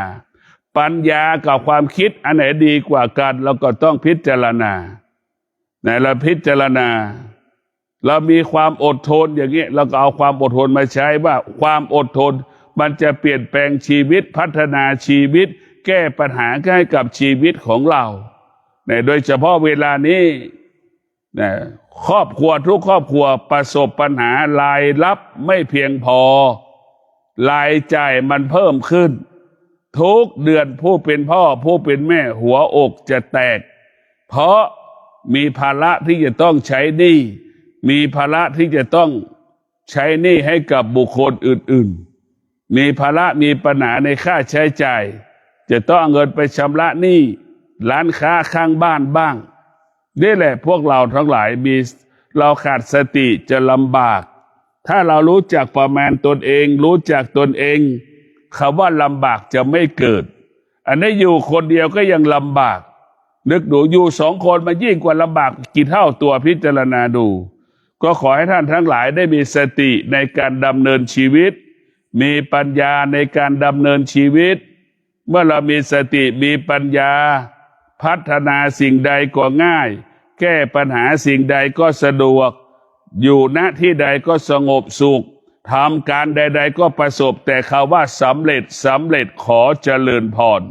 ปัญญากับความคิดอันไหนดีกว่ากันเราก็ต้องพิจารณาเราพิจารณาเรามีความอดทนอย่างนี้เราก็เอาความอดทนมาใช้ว่าความอดทนมันจะเปลี่ยนแปลงชีวิตพัฒนาชีวิตแก้ปัญหาให้กับชีวิตของเราโดยเฉพาะเวลานี้ครอบครัวทุกครอบครัวประสบปัญหารายรับไม่เพียงพอรายจ่ายมันเพิ่มขึ้นทุกเดือนผู้เป็นพ่อผู้เป็นแม่หัวอกจะแตกเพราะมีภาระที่จะต้องใช้หนี้มีภาระที่จะต้องใช้หนี้ให้กับบุคคลอื่นๆมีภาระมีปัญหาในค่าใช้จ่ายจะต้องเอาเงินไปชำระหนี้ร้านค้าข้างบ้านบ้างนี่แหละพวกเราทั้งหลายเราขาดสติจะลำบากถ้าเรารู้จักประมาณตนเองรู้จักตนเองคำว่าลำบากจะไม่เกิดอันนี้อยู่คนเดียวก็ยังลำบากนึกดูอยู่สองคนมันยิ่งกว่าลำบากกี่เท่าตัวพิจารณาดูก็ขอให้ท่านทั้งหลายได้มีสติในการดำเนินชีวิตมีปัญญาในการดำเนินชีวิตเมื่อเรามีสติมีปัญญาพัฒนาสิ่งใดก็ง่ายแก้ปัญหาสิ่งใดก็สะดวกอยู่ณที่ใดก็สงบสุขทำการใดๆก็ประสบแต่คำว่าสำเร็จขอเจริญพร